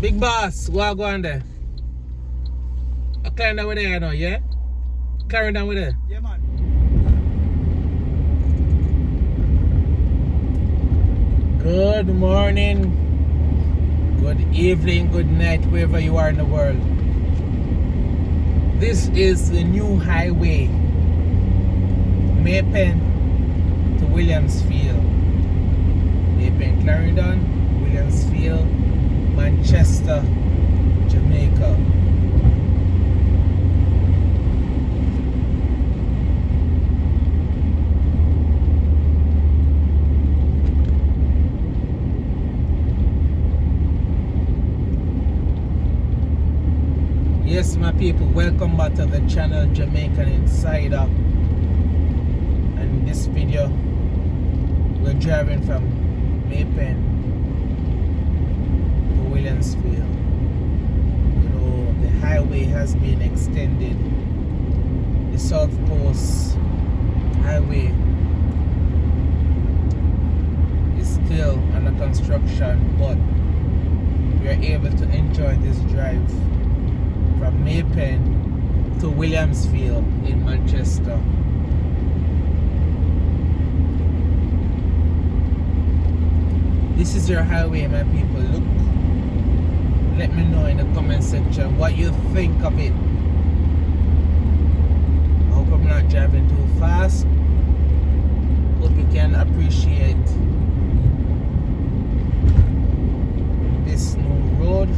Big boss, what go on there? I climb down with there now, yeah? Carry down with there. Yeah, man. Good morning, good evening, good night, wherever you are in the world. This is the new highway, Pen to Williamsfield. Pen, Clarendon, Williamsfield, Manchester, Jamaica. Yes, my people, welcome back to the channel Jamaican Insider. And in this video, we're driving from Pen to Williamsfield. You know, the highway has been extended. The South Coast Highway is still under construction, but we are able to enjoy this drive from Pen to Williamsfield in Manchester. This is your highway, my people. Look, let me know in the comment section what you think of it. I hope I'm not driving too fast. Hope you can appreciate this new road.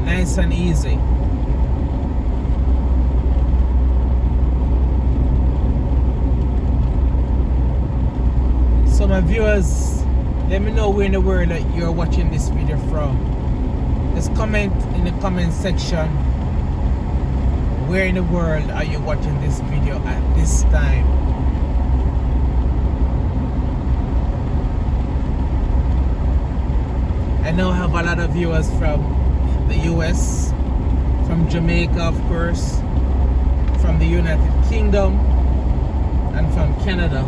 Nice and easy. So my viewers, let me know where in the world that you're watching this video from. Just comment in the comment section where in the world are you watching this video at this time. I know I have a lot of viewers from the US, from Jamaica, of course, from the United Kingdom, and from Canada,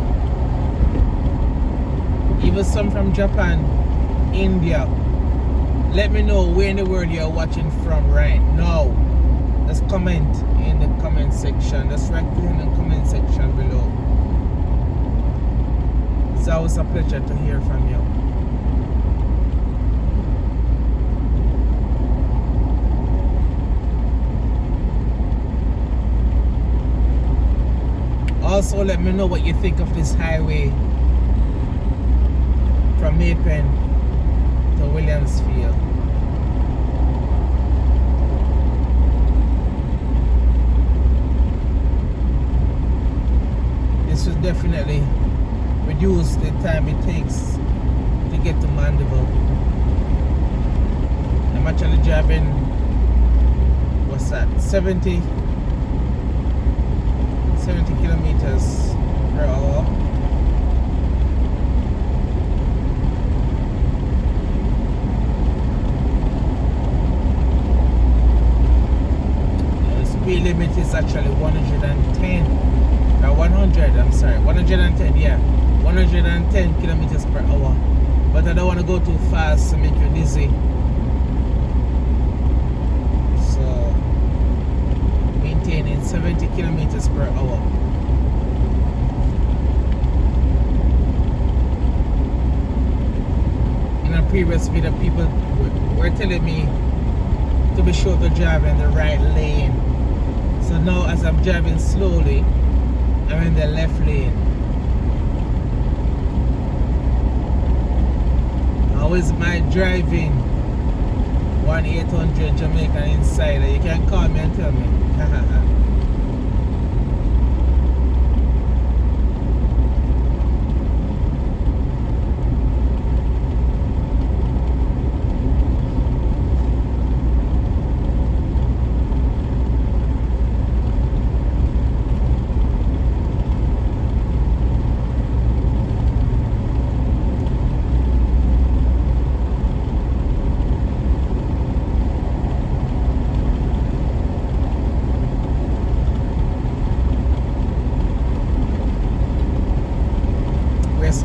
even some from Japan, India. Let me know where in the world you're watching from right now. Just comment in the comment section. Just write in the comment section below. It's always a pleasure to hear from you. Also, let me know what you think of this highway from Pen to Williamsfield. This will definitely reduce the time it takes to get to Mandeville. I'm actually driving, what's that, 70 kilometers per hour. The speed limit is actually 110. 110, yeah. 110 kilometers per hour. But I don't want to go too fast to make you dizzy. So, maintaining 70 kilometers per hour. In a previous video, people were telling me to be sure to drive in the right lane. So now as I'm driving slowly, I'm in the left lane. How is my driving? 1-800 Jamaican Insider. You can call me and tell me.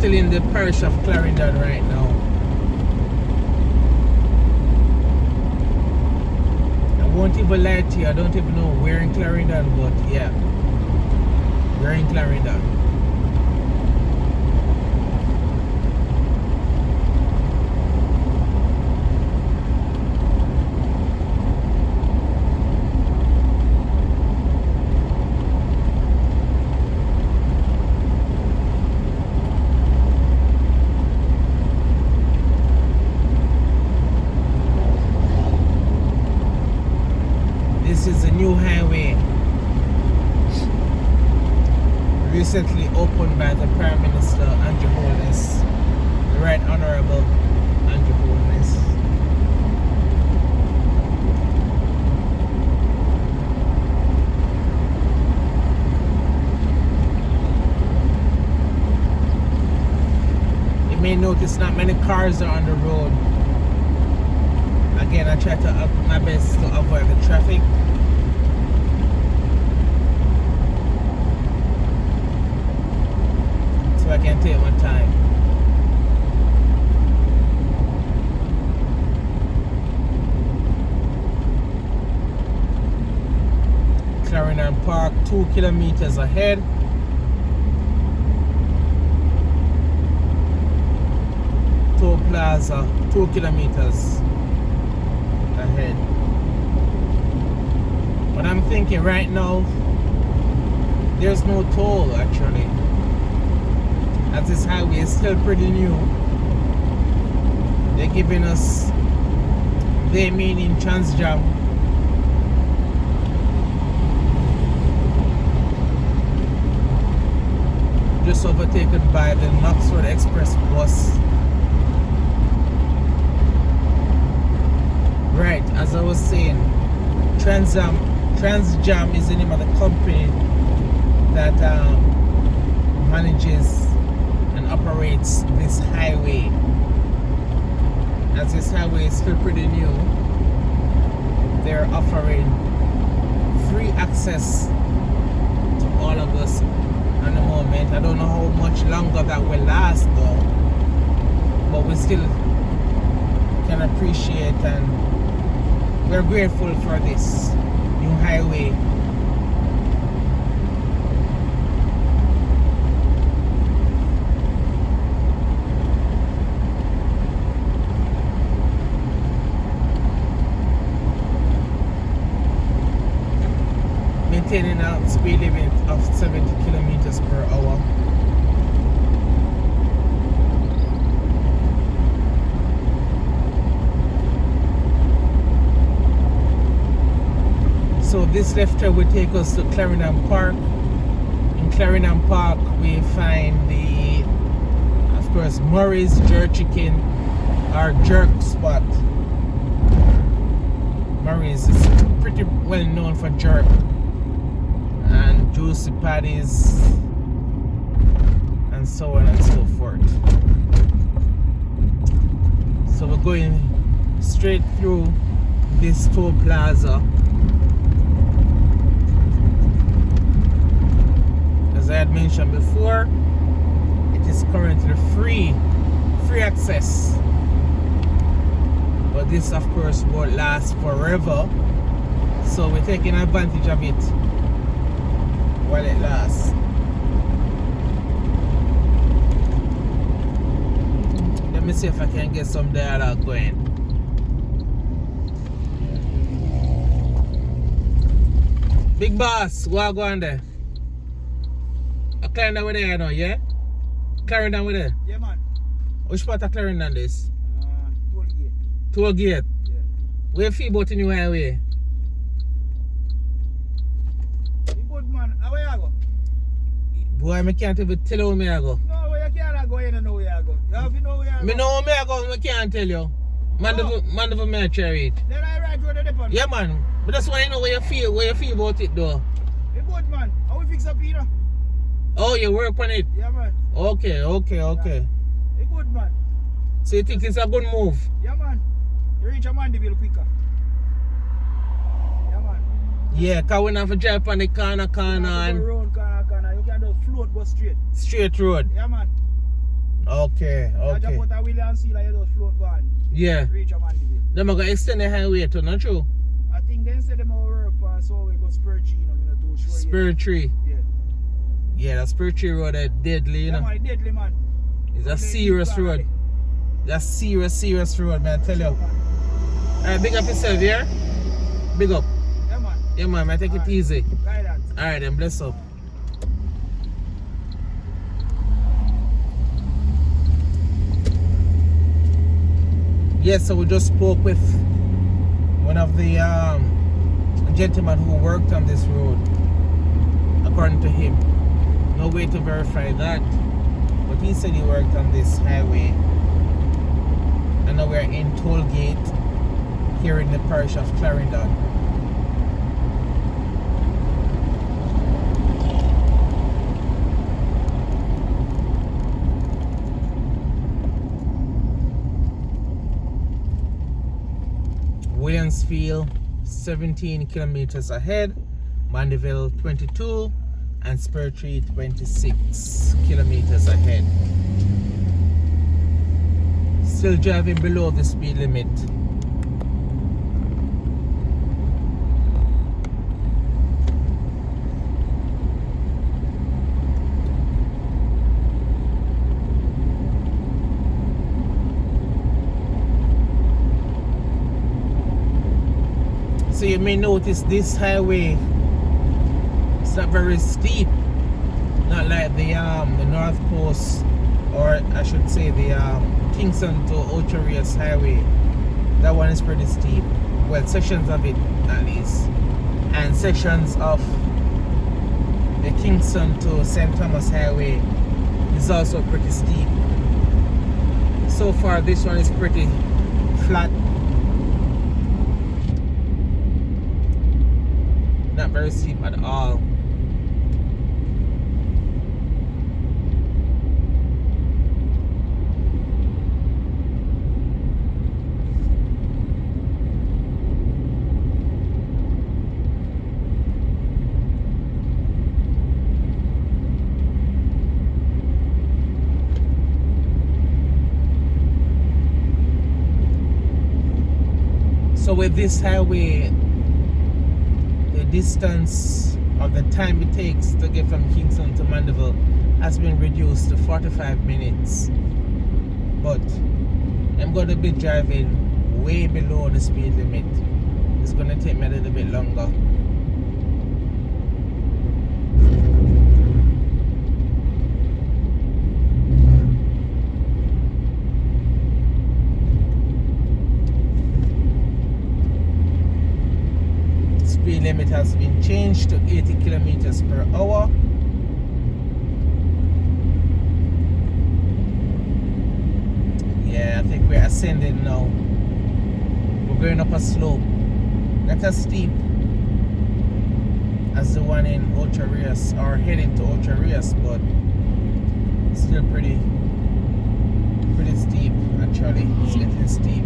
still in the parish of Clarendon right now. I won't even lie to you, I don't even know where in Clarendon, but yeah, we're in Clarendon. This is a new highway recently opened by the Prime Minister and Your Holiness, the Right Honorable and Your Holiness. You may notice not many cars are on the road. Again, I try to up my best to avoid the traffic. So I can take my time. Clarendon Park, 2 kilometers ahead. Toll Plaza, 2 kilometers ahead. But I'm thinking right now there's no toll actually, as this highway is still pretty new. They're giving us, they meaning Transjam, just overtaken by the Knoxford Express bus. Right, as I was saying, Transjam is the name of the company that manages and operates this highway. As this highway is still pretty new, they're offering free access to all of us at the moment. I don't know how much longer that will last though, but we still can appreciate and we're grateful for this new highway. Maintaining a speed limit of 70 kilometers per hour. So this left turn will take us to Clarendon Park. In Clarendon Park we find the, of course, Murray's Jerk Chicken, our jerk spot. Murray's is pretty well known for jerk and juicy patties and so on and so forth. So we're going straight through this toll plaza. As I had mentioned before, it is currently free access, but this of course won't last forever, so we're taking advantage of it while it lasts. Let me see if I can get some dialogue going. Big boss, what go on there? Clarendon with there, you know, yeah? Clarendon with there? Yeah, man. Which part of Clarendon this? Toll gate. Toll gate? Yeah. Where you feel about the new highway? You good, man. Where you go? Boy, I can't even tell you where I go. No, where you can't go, you don't know where you go. You have to know where you go. I know where I go, I can't tell you. Man, of me try it. Then I ride road to the depot. Yeah, man. But that's why I know where you feel about it, though. You good, man. How we fix up here? Oh, you work on it? Yeah, man. Okay. You good, man. So you think it's a good move? Yeah, man. You reach a Mandeville quicker. Yeah, man. Yeah, because we have to drive on the corner You and round, corner. You can just float, go straight. straight road. Yeah, man. Okay, You okay. just put a Williamsfield and you just float go on. Yeah. Reach a Mandeville. Them are going to extend the highway to, not true? I think they said them over work so we go Spur Tree, you know, I'm not too sure. Spur Tree. Yeah. Yeah, that Spur Tree road is deadly, you Yeah, know. man, deadly, man. It's a serious road. That's serious road, man, I tell you. Alright, big up yourself, yeah? Big up. Yeah, man. Yeah, man, take it easy. Guidance. Alright, then bless up. Yes, so we just spoke with one of the gentlemen who worked on this road. According to him, no way to verify that, but he said he worked on this highway. And now we're in Tollgate here in the parish of Clarendon. Williamsfield 17 kilometers ahead, Mandeville 22, and Spur Tree 26 kilometers ahead. Still driving below the speed limit. So you may notice this highway is not very steep, not like the North Coast, or I should say the Kingston to Ocherias highway. That one is pretty steep. Well, sections of it at least, and sections of the Kingston to St. Thomas highway is also pretty steep. So far this one is pretty flat. Not very steep at all. So with this highway, the distance or the time it takes to get from Kingston to Mandeville has been reduced to 45 minutes. But I'm going to be driving way below the speed limit. It's going to take me a little bit longer. Speed limit has been changed to 80 kilometers per hour. Yeah, I think we're ascending now. We're going up a slope, not as steep as the one in Ocherias, or heading to Ocherias, but still pretty steep actually. It's getting steep.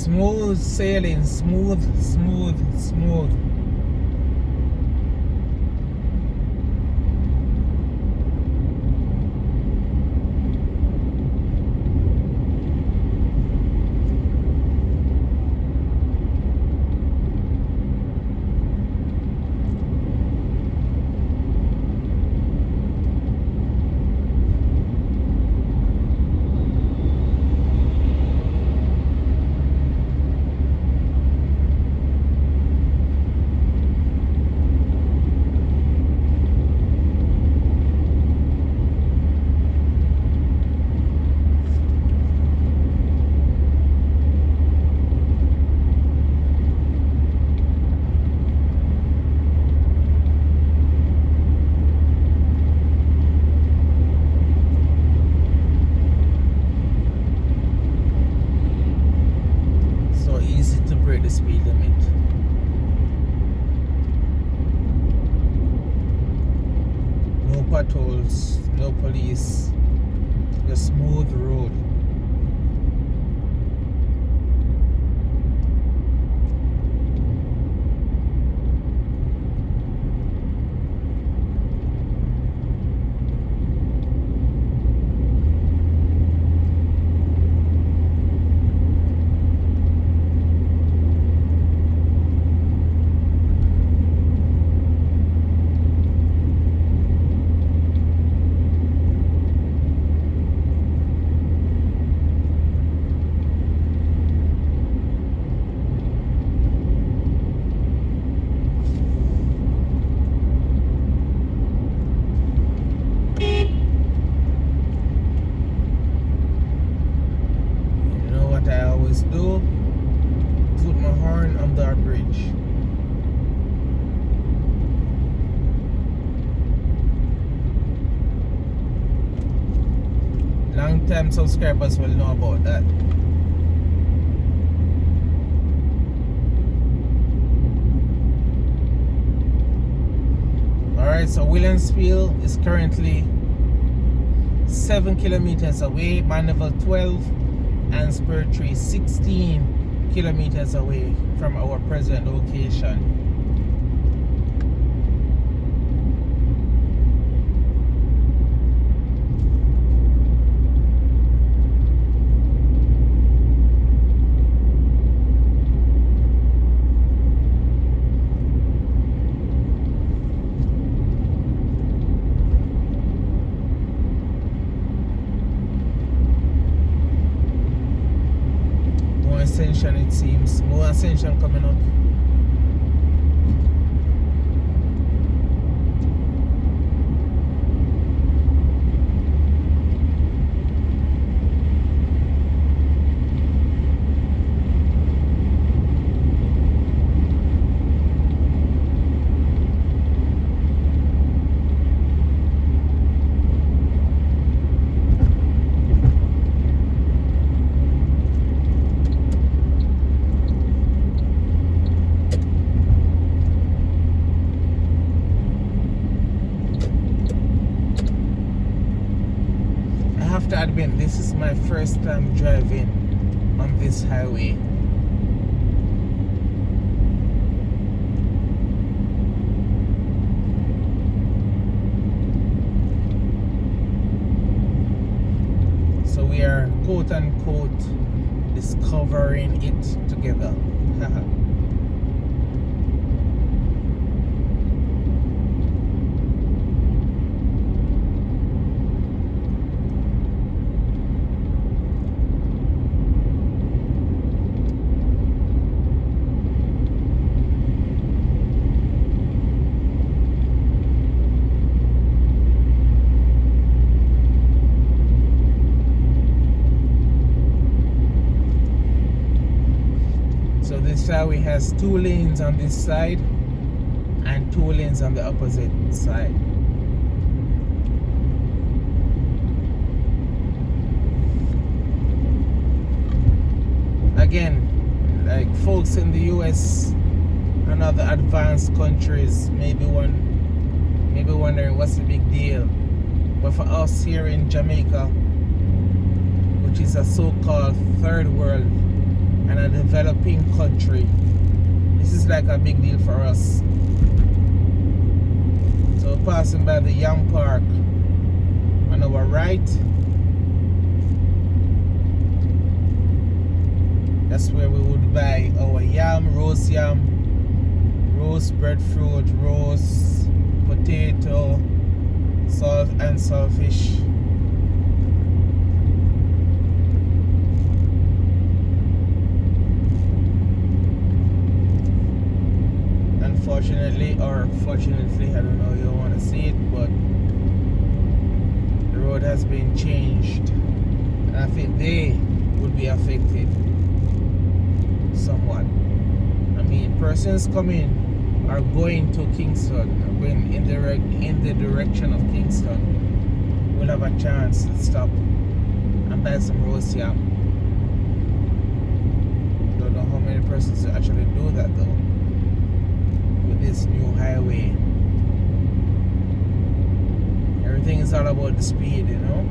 Smooth sailing, smooth, smooth, smooth. The speed limit. No patrols, no police, just smooth road. Do put my horn on the bridge. Long time subscribers will know about that. Alright, so Williamsfield is currently 7 kilometers away, Mandeville 12 and Spur Tree 16 kilometers away from our present location. Ascension, it seems. More ascension coming up. To admit, this is my first time driving on this highway. So we are quote unquote discovering it together. This highway has 2 lanes on this side and 2 lanes on the opposite side. Again, like folks in the US and other advanced countries may be wondering what's the big deal. But for us here in Jamaica, which is a so-called third world and a developing country. This is like a big deal for us. So passing by the Yam Park on our right. That's where we would buy our yam, roast breadfruit, roast potato, salt and saltfish. Unfortunately or fortunately, I don't know if you want to see it, but the road has been changed, and I think they would be affected somewhat. I mean, persons coming or going to Kingston, or going in the direction of Kingston, will have a chance to stop and buy some roast yam. Don't know how many persons actually do that though with this new highway. Everything is all about the speed, you know.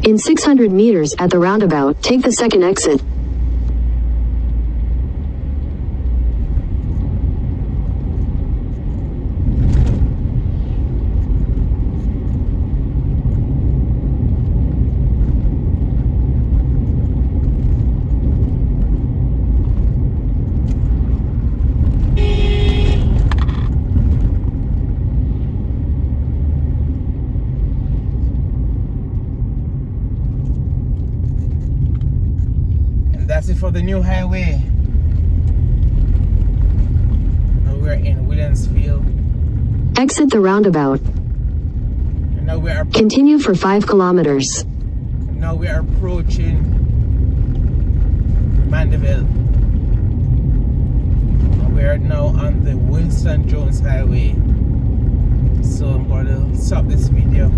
In 600 meters at the roundabout, take the second exit. That's it for the new highway. Now we're in Williamsfield. Exit the roundabout. And now we are Continue for 5 kilometers. Now we are approaching Mandeville. And we are now on the Winston Jones Highway. So I'm going to stop this video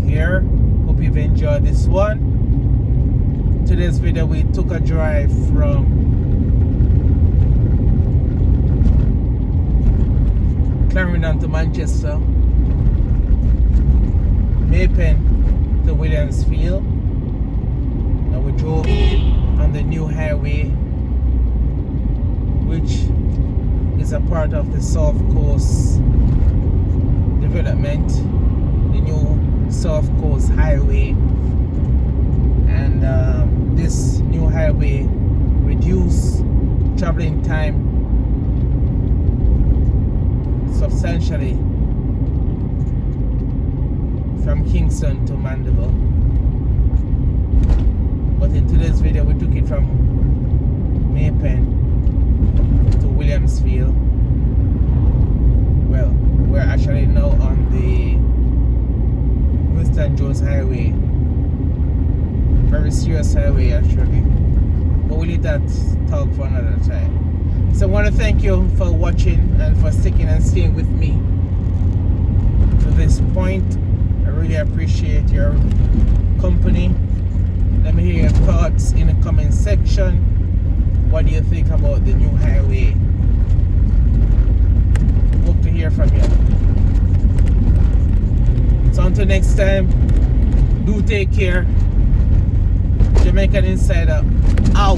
here. Hope you've enjoyed this one. Today's video, we took a drive from Clarendon to Manchester, Pen to Williamsfield, and we drove on the new highway, which is a part of the South Coast development, the new South Coast Highway. And this new highway reduce traveling time substantially from Kingston to Mandeville. But in today's video, we took it from Pen to Williamsfield. Well, we're actually now on the Winston Jones Highway. Very serious highway actually, but we'll leave that talk for another time. So I want to thank you for watching and for sticking and staying with me to this point. I really appreciate your company. Let me hear your thoughts in the comment section. What do you think about the new highway? Hope to hear from you. So until next time, do take care. Jamaican Insider out.